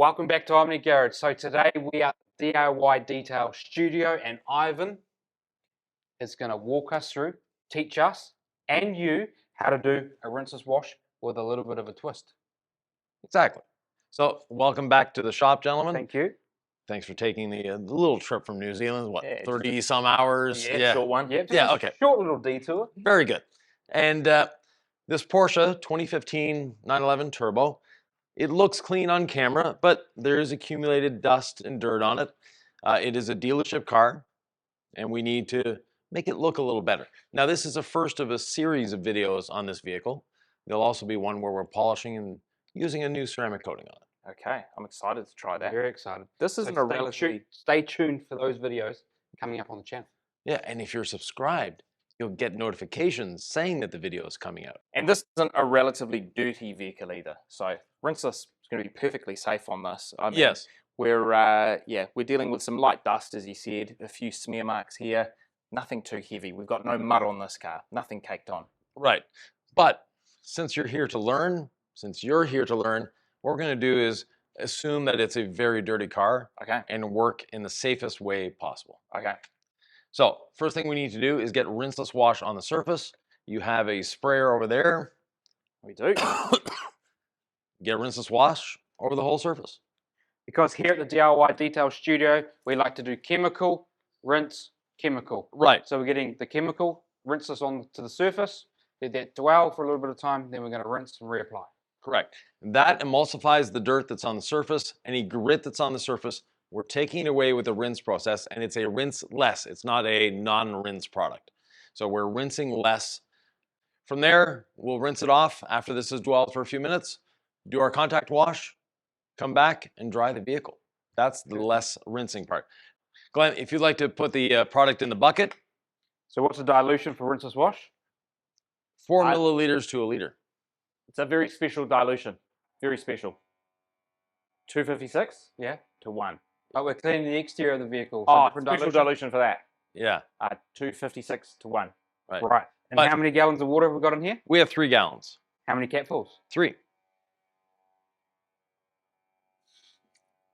Welcome back to Omni Garage. So today we are at the DIY Detail Studio and Yvan is going to walk us through, teach us and you how to do a rinseless wash with a little bit of a twist. Exactly. So welcome back to the shop, gentlemen. Thank you. Thanks for taking the little trip from New Zealand. What, Yeah, 30 some hours? Yeah, short one. Yeah, okay. Short little detour. Very good. And this Porsche 2015 911 Turbo, it looks clean on camera, but there is accumulated dust and dirt on it. It is a dealership car, and we need to make it look a little better. Now, this is the first of a series of videos on this vehicle. There'll also be one where we're polishing and using a new ceramic coating on it. Okay, I'm excited to try that. Very excited. This isn't a relatively... Stay tuned for those videos coming up on the channel. Yeah, and if you're subscribed, you'll get notifications saying that the video is coming out. And this isn't a relatively dirty vehicle either. So Rinseless is going to be perfectly safe on this. I mean, Yes. We're dealing with some light dust, as you said, a few smear marks here, nothing too heavy. We've got no mud on this car, nothing caked on. Right. But since you're here to learn, what we're going to do is assume that it's a very dirty car, Okay. and work in the safest way possible. Okay. So first thing we need to do is get rinseless wash on the surface. You have a sprayer over there. We do. Get rinseless wash over the whole surface. Because here at the DIY Detail Studio, we like to do chemical, rinse, chemical. Right. So we're getting the chemical, rinse this onto the surface, let that dwell for a little bit of time, then we're going to rinse and reapply. Correct. That emulsifies the dirt that's on the surface. Any grit that's on the surface, we're taking it away with the rinse process, and it's a rinse-less. It's not a non-rinse product. So we're rinsing less. From there, we'll rinse it off after this has dwelled for a few minutes, do our contact wash, come back and dry the vehicle. That's the less rinsing part. Glenn, if you'd like to put the product in the bucket. So what's the dilution for rinseless wash? 4 milliliters to a liter. It's a very special dilution. Very special. 256? Yeah. To 1. But we're cleaning the exterior of the vehicle. So special dilution for that. Yeah. 256 to 1. Right. Right. And But how many gallons of water have we got in here? we have 3 gallons. How many capfuls? 3.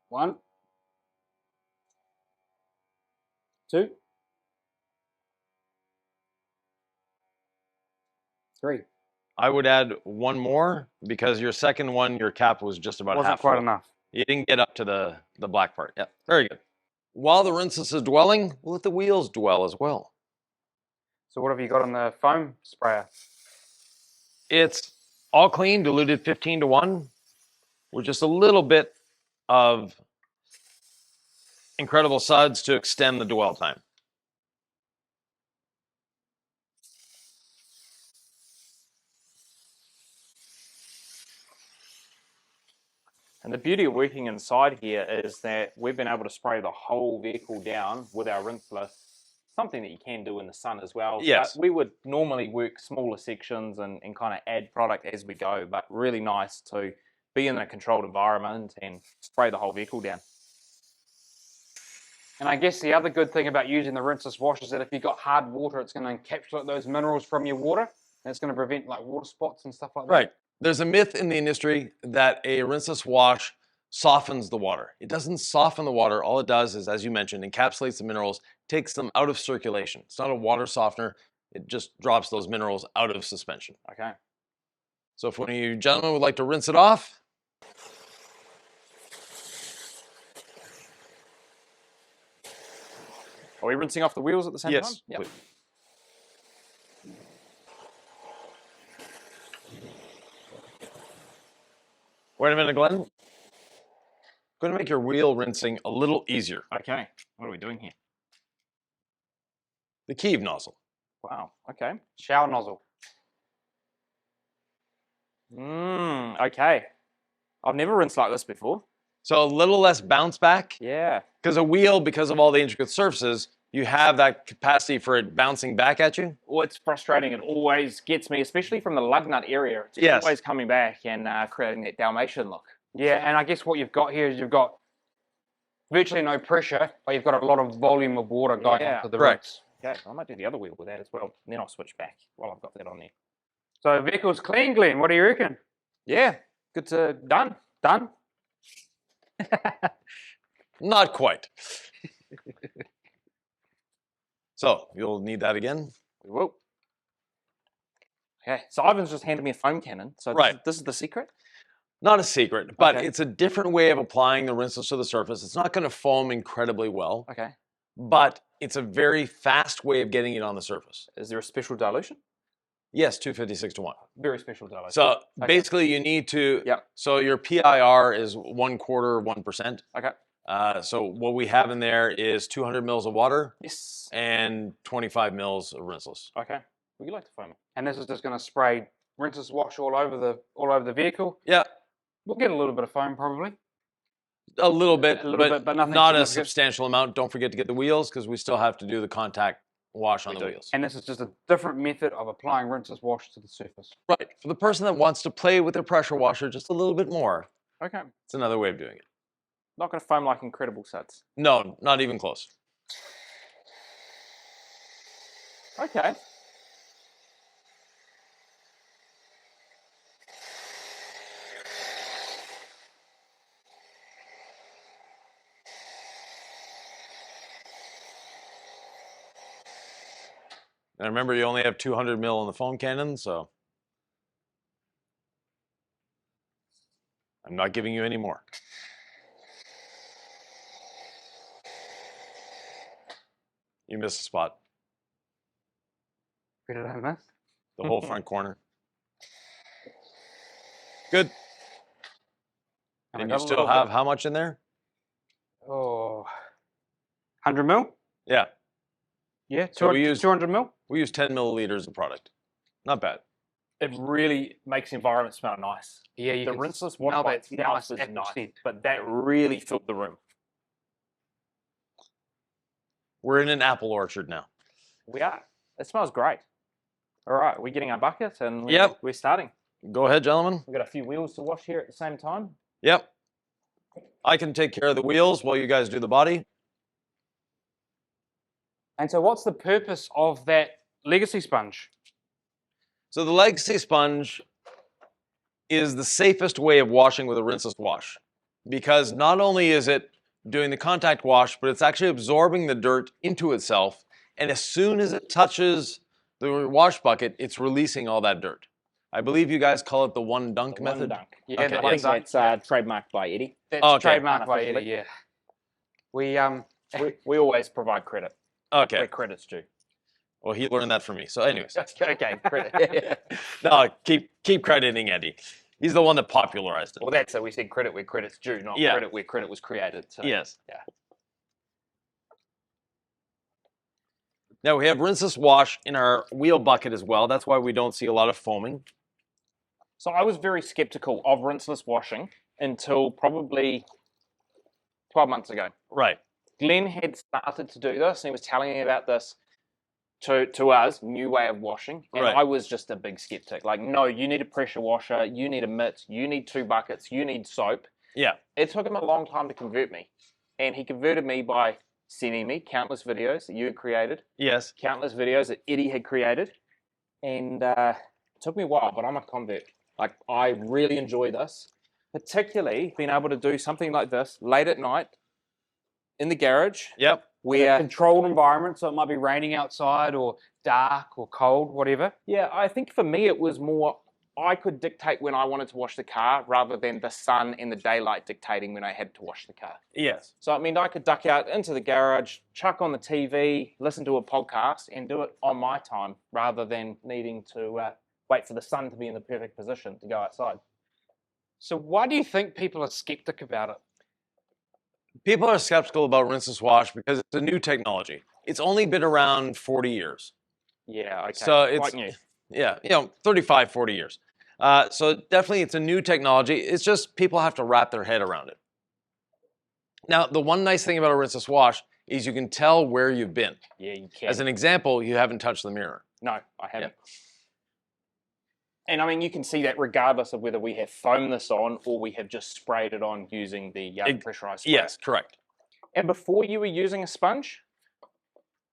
1, 2, 3. I would add one more because your second one, your cap was just about Wasn't half quite full. enough. You didn't get up to the black part. Yeah, very good. While the rinseless is dwelling, we'll let the wheels dwell as well. So what have you got on the foam sprayer? It's all clean, diluted 15 to 1, with just a little bit of incredible suds to extend the dwell time. And the beauty of working inside here is that we've been able to spray the whole vehicle down with our rinseless, something that you can do in the sun as well. Yes. But we would normally work smaller sections and kind of add product as we go, but really nice to be in a controlled environment and spray the whole vehicle down. And I guess the other good thing about using the rinseless wash is that if you've got hard water, it's going to encapsulate those minerals from your water, and it's going to prevent like water spots and stuff like that. Right. There's a myth in the industry that a rinseless wash softens the water. It doesn't soften the water. All it does is, as you mentioned, encapsulates the minerals, takes them out of circulation. It's not a water softener. It just drops those minerals out of suspension. Okay. So if one of you gentlemen would like to rinse it off. Are we rinsing off the wheels at the same time? Yes, Yep. please. Wait a minute, Glenn. I'm going to make your wheel rinsing a little easier. Okay. What are we doing here? The Kiev nozzle. Wow. Okay. Shower nozzle. Okay. I've never rinsed like this before. So a little less bounce back. Yeah. Because a wheel, because of all the intricate surfaces, you have that capacity for it bouncing back at you. Well, it's frustrating. It always gets me, especially from the lug nut area. It's Yes. always coming back and creating that Dalmatian look. Yeah, and I guess what you've got here is you've got virtually no pressure, but you've got a lot of volume of water going onto the rinse. Okay, I might do the other wheel with that as well. And then I'll switch back while I've got that on there. So the vehicle's clean, Glenn. What do you reckon? Yeah, good to done. Not quite. So you'll need that again. We will. Okay, so Ivan's just handed me a foam cannon. So Right. this is the secret? Not a secret, but Okay. it's a different way of applying the rinseless to the surface. It's not going to foam incredibly well, Okay. but it's a very fast way of getting it on the surface. Is there a special dilution? Yes, 256 to 1. Very special dilution. So Okay. basically you need to, Yep. so your PIR is 1/4, 1%. Okay. So what we have in there is 200 mils of water Yes. and 25 mils of rinseless. Okay. Would you like to foam it? And this is just going to spray rinseless wash all over the vehicle. Yeah, We'll get a little bit of foam probably. a little bit, but nothing not a significant. substantial amount. Don't forget to get the wheels because we still have to do the contact wash on the wheels. And this is just a different method of applying rinseless wash to the surface. Right. For the person that wants to play with their pressure washer just a little bit more, Okay. it's another way of doing it. Not going to foam like Incredible Sets. No, not even close. Okay. And remember, you only have 200 mil in the foam cannon, so I'm not giving you any more. You missed a spot. Where did I miss? The whole front corner. Good. And you still have how much in there? Oh, 100 mil? Yeah. Yeah, So we 200 mil? We use 10 milliliters of product. Not bad. It really makes the environment smell nice. Yeah, you The can rinseless wash smell by that itself nice is apple nice, scent. but that really filled the room. We're in an apple orchard now. We are. It smells great. All right, we're getting our bucket and Yep. we're starting. Go ahead, gentlemen. We've got a few wheels to wash here at the same time. Yep. I can take care of the wheels while you guys do the body. And so what's the purpose of that legacy sponge? So the legacy sponge is the safest way of washing with a rinseless wash, because not only is it doing the contact wash, but it's actually absorbing the dirt into itself. And as soon as it touches the wash bucket, it's releasing all that dirt. I believe you guys call it the one dunk method. One dunk. Yeah, Okay. the I one think dunk. that's trademarked by Eddie. That's Okay. trademarked by Eddie, yeah. We always provide credit. Okay. Where credit's due. Well, he learned that from me. So anyways, Okay, credit. no, keep crediting Eddie. He's the one that popularized it. Well, that's it. We said credit where credit's due, not Yeah. credit where credit was created. So. Yes. Yeah. Now we have rinseless wash in our wheel bucket as well. That's why we don't see a lot of foaming. So I was very skeptical of rinseless washing until probably 12 months ago. Right. Glenn had started to do this and he was telling me about this to us, new way of washing. And Right. I was just a big skeptic. Like, no, you need a pressure washer, you need a mitt, you need 2 buckets, you need soap. Yeah. It took him a long time to convert me. And he converted me by sending me countless videos that you had created, Yes. countless videos that Eddie had created. And it took me a while, but I'm a convert. Like, I really enjoy this, particularly being able to do something like this late at night in the garage Yep. where, Controlled environment, so it might be raining outside or dark or cold, whatever. yeah, I think for me it was more, I could dictate when I wanted to wash the car rather than the sun and the daylight dictating when I had to wash the car. Yes. So it meant I could duck out into the garage, chuck on the TV, listen to a podcast, and do it on my time rather than needing to wait for the sun to be in the perfect position to go outside. So why do you think people are skeptic about it? People are skeptical about rinseless wash because it's a new technology. It's only been around 40 years. Yeah, okay. So it's, quite new. yeah, 35, 40 years. So definitely it's a new technology. It's just people have to wrap their head around it. Now, the one nice thing about a rinseless wash is you can tell where you've been. Yeah, you can. As an example, you haven't touched the mirror. No, I haven't. And I mean, you can see that regardless of whether we have foamed this on or we have just sprayed it on using the pressurized spray. Yes, correct. And before you were using a sponge,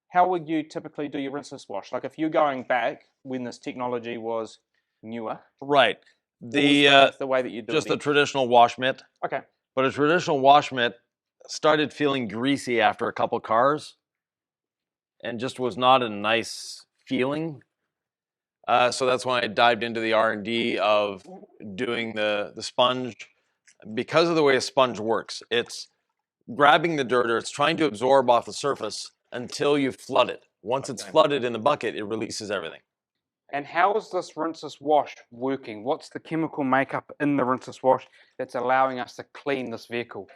how would you typically do your rinseless wash? Like if you're going back when this technology was newer, Right. what was the way that you do Just it the then? traditional wash mitt. Okay. But a traditional wash mitt started feeling greasy after a couple cars and just was not a nice feeling. So that's when I dived into the R&D of doing the sponge. Because of the way a sponge works, it's grabbing the dirt, or it's trying to absorb off the surface until you flood it. Once it's flooded in the bucket, it releases everything. And how is this Rinseless wash working? What's the chemical makeup in the Rinseless wash that's allowing us to clean this vehicle?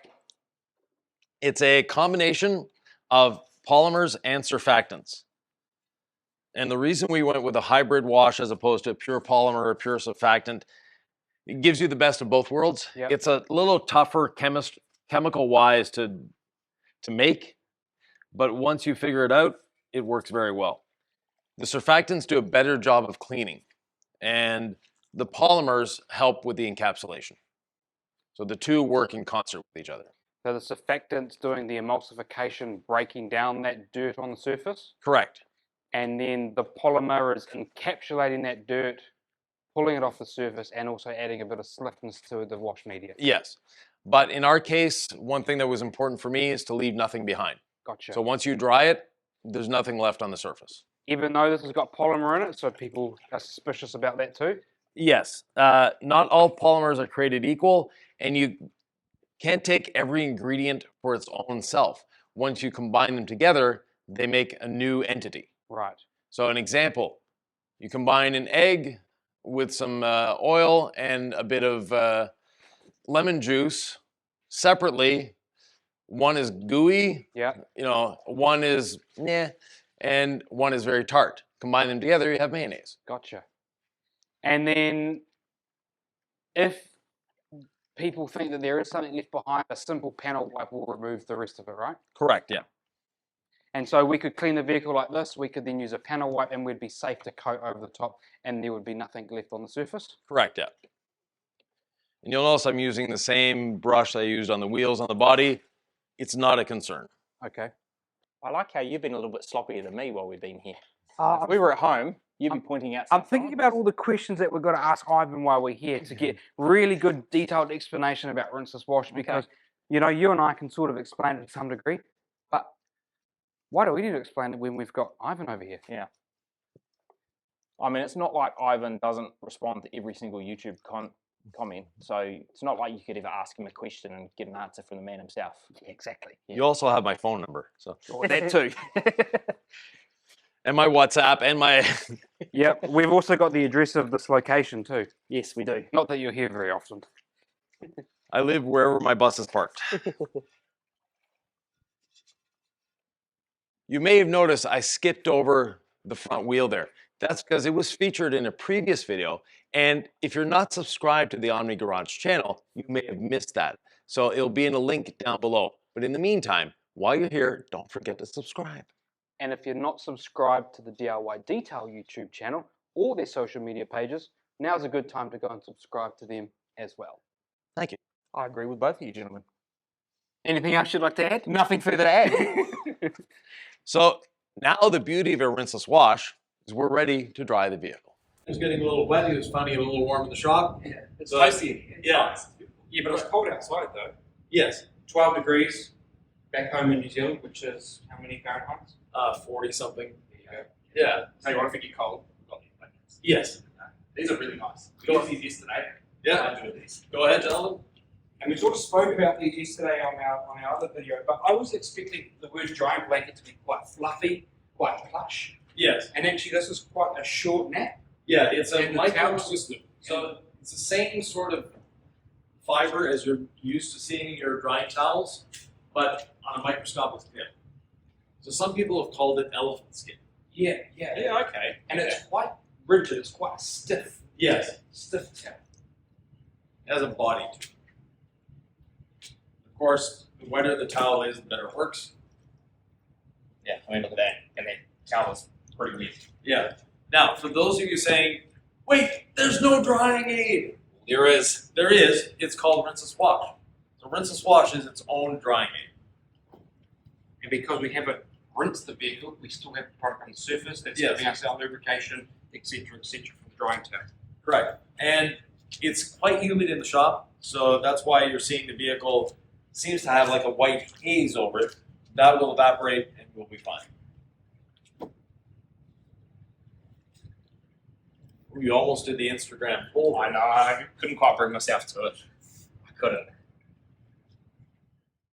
It's a combination of polymers and surfactants. And the reason we went with a hybrid wash as opposed to a pure polymer or pure surfactant, it gives you the best of both worlds. Yep. It's a little tougher chemical-wise to make, but once you figure it out, it works very well. The surfactants do a better job of cleaning, and the polymers help with the encapsulation. So the two work in concert with each other. So the surfactant's doing the emulsification, breaking down that dirt on the surface, Correct. and then the polymer is encapsulating that dirt, pulling it off the surface, and also adding a bit of slickness to the wash media. Yes. But in our case, one thing that was important for me is to leave nothing behind. Gotcha. So once you dry it, there's nothing left on the surface. Even though this has got polymer in it, so people are suspicious about that too? Yes. Not all polymers are created equal, and you can't take every ingredient for its own self. Once you combine them together, they make a new entity. Right. So an example, you combine an egg with some oil and a bit of lemon juice separately. One is gooey, Yeah. one is meh, and one is very tart. Combine them together, you have mayonnaise. Gotcha. And then if people think that there is something left behind, a simple panel wipe will remove the rest of it, right? Correct, yeah. And so we could clean the vehicle like this, we could then use a panel wipe and we'd be safe to coat over the top and there would be nothing left on the surface. Correct, yeah. And you'll notice I'm using the same brush I used on the wheels on the body. It's not a concern. Okay. I like how you've been a little bit sloppier than me while we've been here. Uh, If we were at home, you'd be pointing out. I'm thinking about all the questions that we've got to ask Ivan while we're here to get really good detailed explanation about Rinseless wash because, you and I can sort of explain it to some degree, but why do we need to explain it when we've got Ivan over here? Yeah. I mean, it's not like Ivan doesn't respond to every single YouTube comment, so it's not like you could ever ask him a question and get an answer from the man himself. Yeah, exactly. You also have my phone number, so That too. and my WhatsApp and my Yep, we've also got the address of this location too. Yes, we do. Not that you're here very often. I live wherever my bus is parked. You may have noticed I skipped over the front wheel there. That's because it was featured in a previous video. And if you're not subscribed to the Omni Garage channel, you may have missed that. So it'll be in a link down below. But in the meantime, while you're here, don't forget to subscribe. And if you're not subscribed to the DIY Detail YouTube channel or their social media pages, now's a good time to go and subscribe to them as well. Thank you. I agree with both of you gentlemen. Anything else you'd like to add? Nothing further to add. So now the beauty of a rinseless wash is we're ready to dry the vehicle. It was getting a little wet. It was finding it a little warm in the shop. Yeah, it's So- spicy in here. Yeah. Yeah, but it was cold outside though. Yes, 12 degrees back home in New Zealand, which is how many Fahrenheit? 40 something. There you go. Yeah. Tell you what, if it get cold, got these blankets. Yes. These are really nice. We Go got these yesterday. Yeah. I enjoyed these. Go ahead, gentlemen. And we sort of spoke about these yesterday on our other video, but I was expecting the word drying blanket to be quite fluffy, quite plush. Yes. And actually this is quite a short nap. Yeah, it's a And the micro towel system. So it's the same sort of fiber as you're used to seeing in your drying towels, but on a microscopic scale. So some people have called it elephant skin. Yeah. Okay. And it's quite rigid, it's quite stiff. Yes, Stiff towel. it has a body to it. Of course, the wetter the towel is, the better it works. Yeah, I mean, look at that. And that towel is pretty wet. Yeah. Now, for those of you saying, wait, there's no drying aid. There is. There is. It's called Rinseless Wash. So Rinseless Wash is its own drying aid. And because we haven't rinsed the vehicle, we still have the product on the surface that's Yes. giving us our lubrication, etc., from the drying towel. Correct. And it's quite humid in the shop. So that's why you're seeing the vehicle seems to have like a white haze over it. That will evaporate and we'll be fine. You almost did the Instagram poll. I know, I couldn't quite bring myself to it. I couldn't.